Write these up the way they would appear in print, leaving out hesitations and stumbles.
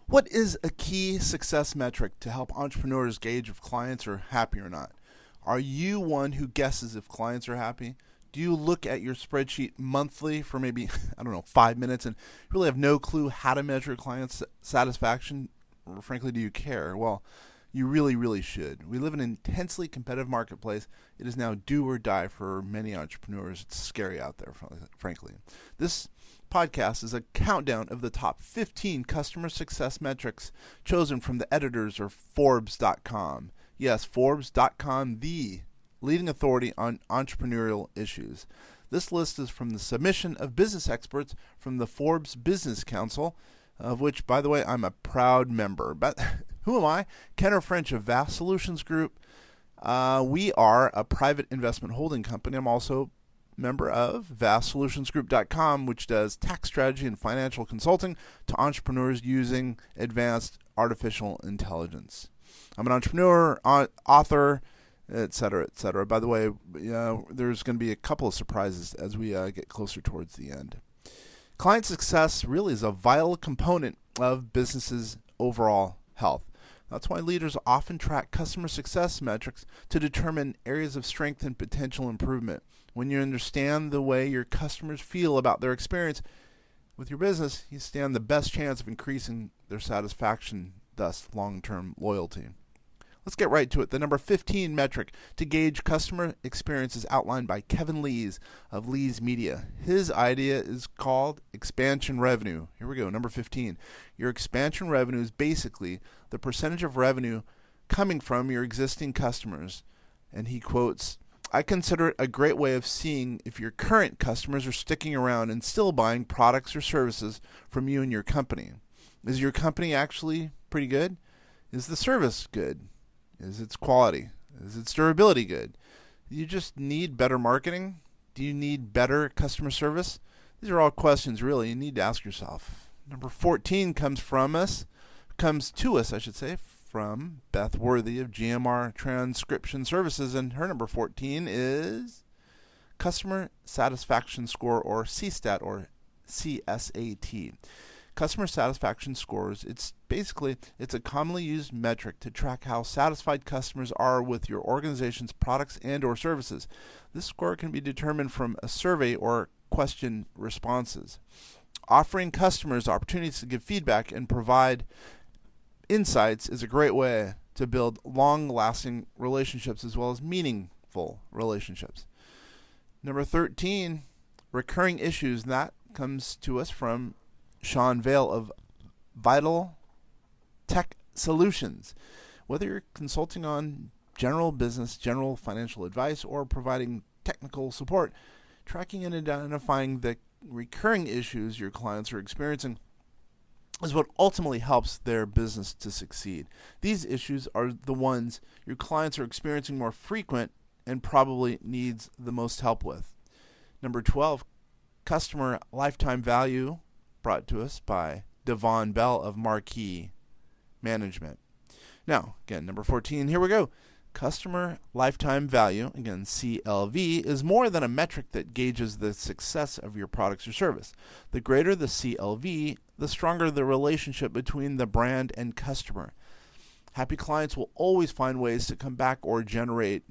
What is a key success metric to help entrepreneurs gauge if clients are happy or not? Are you one who guesses if clients are happy? Do you look at your spreadsheet monthly for maybe, I don't know, 5 minutes and really have no clue how to measure client satisfaction? Or frankly, do you care? Well, you really, really should. We live in an intensely competitive marketplace. It is now do or die for many entrepreneurs. It's scary out there, frankly. This podcast is a countdown of the top 15 customer success metrics chosen from the editors of Forbes.com. Yes, Forbes.com, the leading authority on entrepreneurial issues. This list is from the submission of business experts from the Forbes Business Council, of which, by the way, I'm a proud member. But who am I? Kenner French of Vast Solutions Group. We are a private investment holding company. I'm also member of vastsolutionsgroup.com, which does tax strategy and financial consulting to entrepreneurs using advanced artificial intelligence. I'm an entrepreneur, author, etc., etc. By the way, there's going to be a couple of surprises as we get closer towards the end. Client success really is a vital component of businesses' overall health. That's why leaders often track customer success metrics to determine areas of strength and potential improvement. When you understand the way your customers feel about their experience with your business, you stand the best chance of increasing their satisfaction, thus long-term loyalty. Let's get right to it. The number 15 metric to gauge customer experience is outlined by Kevin Lees of Lees Media. His idea is called expansion revenue. Here we go, number 15. Your expansion revenue is basically the percentage of revenue coming from your existing customers. And he quotes, I consider it a great way of seeing if your current customers are sticking around and still buying products or services from you and your company. Is your company actually pretty good? Is the service good? Is its quality? Is its durability good? Do you just need better marketing? Do you need better customer service? These are all questions really you need to ask yourself. Number 14 comes to us, from Beth Worthy of GMR Transcription Services, and her number 14 is Customer Satisfaction Score, or CSAT, or CSAT. Customer satisfaction scores, it's a commonly used metric to track how satisfied customers are with your organization's products and or services. This score can be determined from a survey or question responses. Offering customers opportunities to give feedback and provide insights is a great way to build long-lasting relationships as well as meaningful relationships. Number 13, recurring issues, and that comes to us from Sean Vale of Vital Tech Solutions. Whether you're consulting on general business, general financial advice, or providing technical support, tracking and identifying the recurring issues your clients are experiencing is what ultimately helps their business to succeed. These issues are the ones your clients are experiencing more frequent and probably needs the most help with. Number 12, customer lifetime value, brought to us by Devon Bell of Marquee Management. Now, again, number 14, here we go. Customer lifetime value, again, CLV, is more than a metric that gauges the success of your products or service. The greater the CLV, the stronger the relationship between the brand and customer. Happy clients will always find ways to come back or generate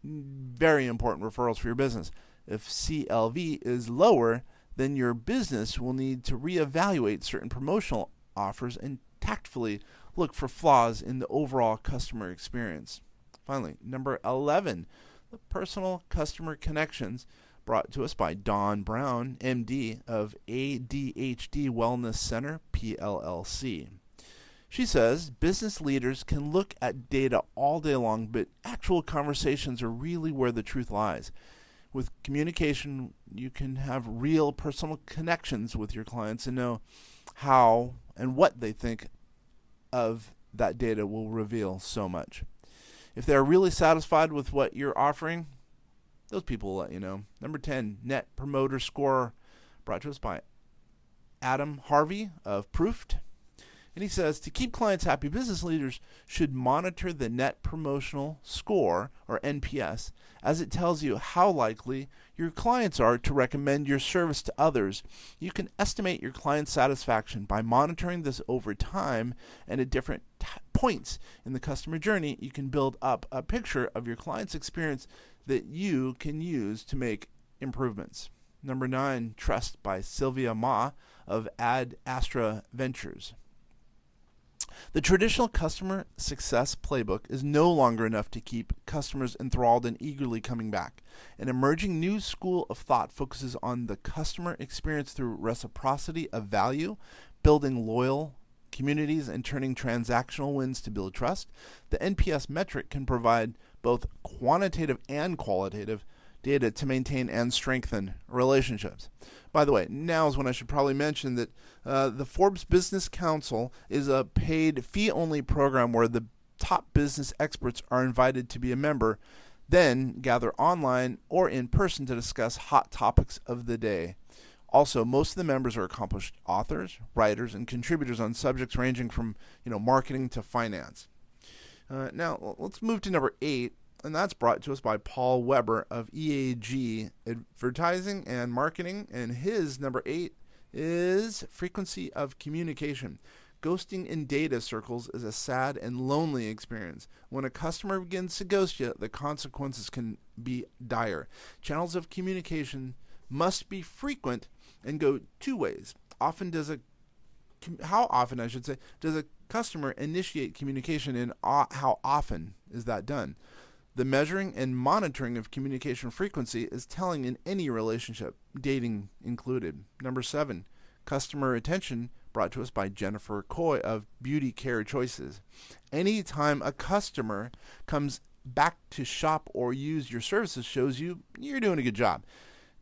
very important referrals for your business. If CLV is lower, then your business will need to reevaluate certain promotional offers and tactfully look for flaws in the overall customer experience. Finally, number 11, the personal customer connections, brought to us by Dawn Brown, MD of ADHD Wellness Center, PLLC. She says business leaders can look at data all day long, but actual conversations are really where the truth lies. With communication, you can have real personal connections with your clients and know how and what they think of that data will reveal so much. If they're really satisfied with what you're offering, those people will let you know. Number 10, Net Promoter Score, brought to us by Adam Harvey of Proofed. And he says, to keep clients happy, business leaders should monitor the Net Promotional Score, or NPS, as it tells you how likely your clients are to recommend your service to others. You can estimate your client satisfaction by monitoring this over time, and at different points in the customer journey, you can build up a picture of your client's experience that you can use to make improvements. Number 9, Trust by Sylvia Ma of Ad Astra Ventures. The traditional customer success playbook is no longer enough to keep customers enthralled and eagerly coming back. An emerging new school of thought focuses on the customer experience through reciprocity of value, building loyal communities, and turning transactional wins to build trust. The NPS metric can provide both quantitative and qualitative data to maintain and strengthen relationships. By the way, now is when I should probably mention that the Forbes Business Council is a paid fee-only program where the top business experts are invited to be a member, then gather online or in person to discuss hot topics of the day. Also, most of the members are accomplished authors, writers, and contributors on subjects ranging from marketing to finance. Now, let's move to number 8. And that's brought to us by Paul Weber of EAG Advertising and Marketing. And his number 8 is frequency of communication. Ghosting in data circles is a sad and lonely experience. When a customer begins to ghost you, the consequences can be dire. Channels of communication must be frequent and go 2 ways. How often does a customer initiate communication, and how often is that done? The measuring and monitoring of communication frequency is telling in any relationship, dating included. Number 7, customer retention, brought to us by Jennifer Coy of Beauty Care Choices. Anytime a customer comes back to shop or use your services shows you're doing a good job.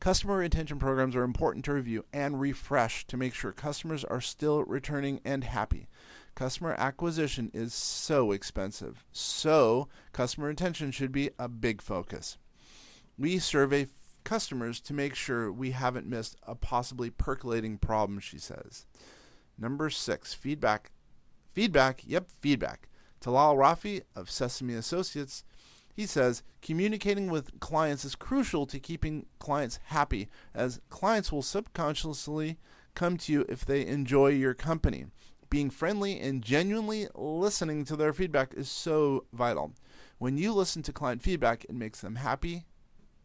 Customer retention programs are important to review and refresh to make sure customers are still returning and happy. Customer acquisition is so expensive, so customer retention should be a big focus. We survey customers to make sure we haven't missed a possibly percolating problem, she says. Number 6, feedback. Feedback. Talal Rafi of Sesame Associates, he says, communicating with clients is crucial to keeping clients happy, as clients will subconsciously come to you if they enjoy your company. Being friendly and genuinely listening to their feedback is so vital. When you listen to client feedback, it makes them happy,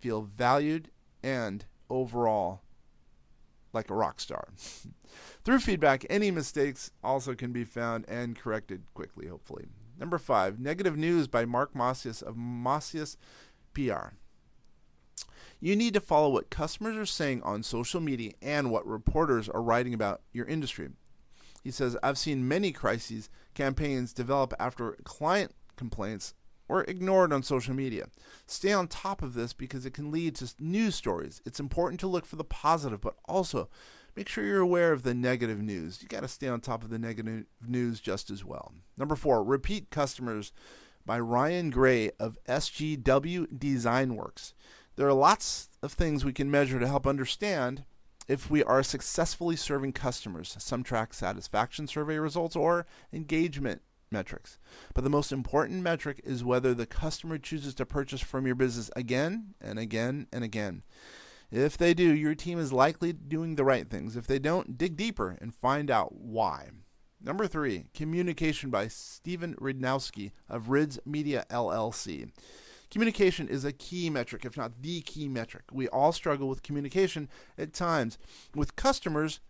feel valued, and overall like a rock star. Through feedback, any mistakes also can be found and corrected quickly, hopefully. Number 5, negative news by Mark Macias of Macias PR. You need to follow what customers are saying on social media and what reporters are writing about your industry. He says, I've seen many crises campaigns develop after client complaints were ignored on social media. Stay on top of this because it can lead to news stories. It's important to look for the positive, but also make sure you're aware of the negative news. You got to stay on top of the negative news just as well. Number 4, repeat customers by Ryan Gray of SGW Design Works. There are lots of things we can measure to help understand if we are successfully serving customers. Some track satisfaction survey results or engagement metrics. But the most important metric is whether the customer chooses to purchase from your business again and again and again. If they do, your team is likely doing the right things. If they don't, dig deeper and find out why. Number 3, communication by Stephen Ridnowski of Rids Media LLC. Communication is a key metric, if not the key metric. We all struggle with communication at times. With customers,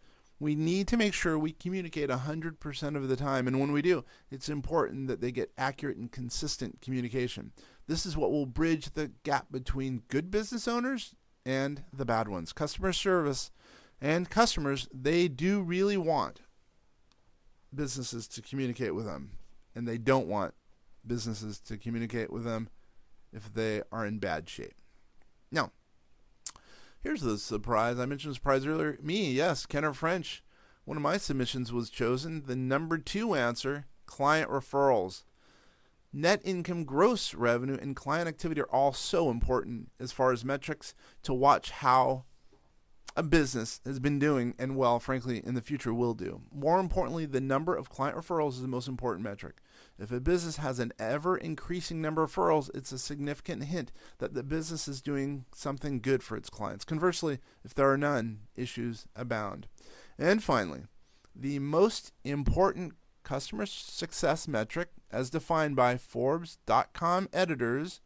we need to make sure we communicate 100% of the time. And when we do, it's important that they get accurate and consistent communication. This is what will bridge the gap between good business owners and the bad ones. Customer service and customers, they do really want businesses to communicate with them. And they don't want businesses to communicate with them if they are in bad shape. Now, here's the surprise. I mentioned surprise earlier. Yes, Kenner French. One of my submissions was chosen. The number 2 answer, client referrals. Net income, gross revenue, and client activity are all so important as far as metrics to watch how a business has been doing and, well, frankly, in the future will do. More importantly, the number of client referrals is the most important metric. If a business has an ever-increasing number of referrals, it's a significant hint that the business is doing something good for its clients. Conversely, if there are none, issues abound. And finally, the most important customer success metric, as defined by Forbes.com editors,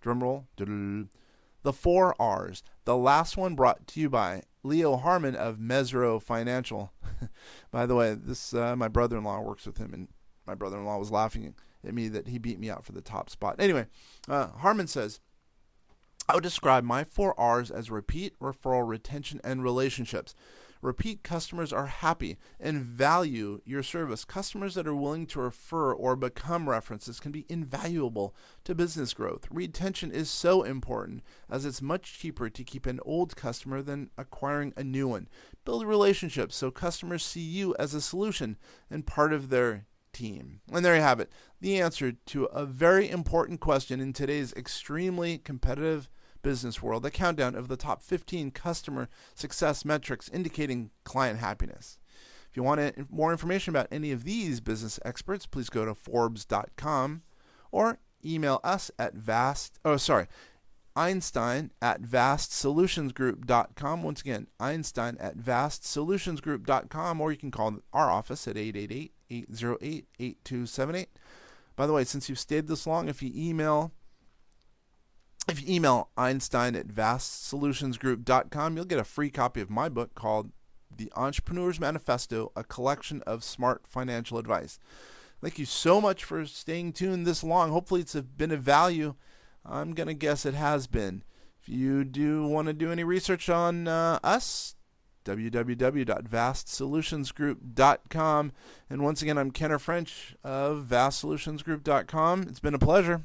drumroll, the 4 R's. The last one brought to you by Leo Harmon of Mesro Financial. By the way, this my brother-in-law works with him, and my brother-in-law was laughing at me that he beat me out for the top spot. Anyway, Harmon says, I would describe my 4 R's as repeat, referral, retention, and relationships. Repeat customers are happy and value your service. Customers that are willing to refer or become references can be invaluable to business growth. Retention is so important, as it's much cheaper to keep an old customer than acquiring a new one. Build relationships so customers see you as a solution and part of their team. And there you have it, the answer to a very important question in today's extremely competitive business world, a countdown of the top 15 customer success metrics indicating client happiness. If you want more information about any of these business experts, please go to Forbes.com or email us at Einstein@vastsolutionsgroup.com. Once again, Einstein@vastsolutionsgroup.com, or you can call our office at 888-808-8278. By the way, since you've stayed this long, if you email Einstein@vastsolutionsgroup.com, you'll get a free copy of my book called The Entrepreneur's Manifesto, a collection of smart financial advice. Thank you so much for staying tuned this long. Hopefully it's been of value. I'm going to guess it has been. If you do want to do any research on us, www.vastsolutionsgroup.com. And once again, I'm Kenner French of vastsolutionsgroup.com. It's been a pleasure.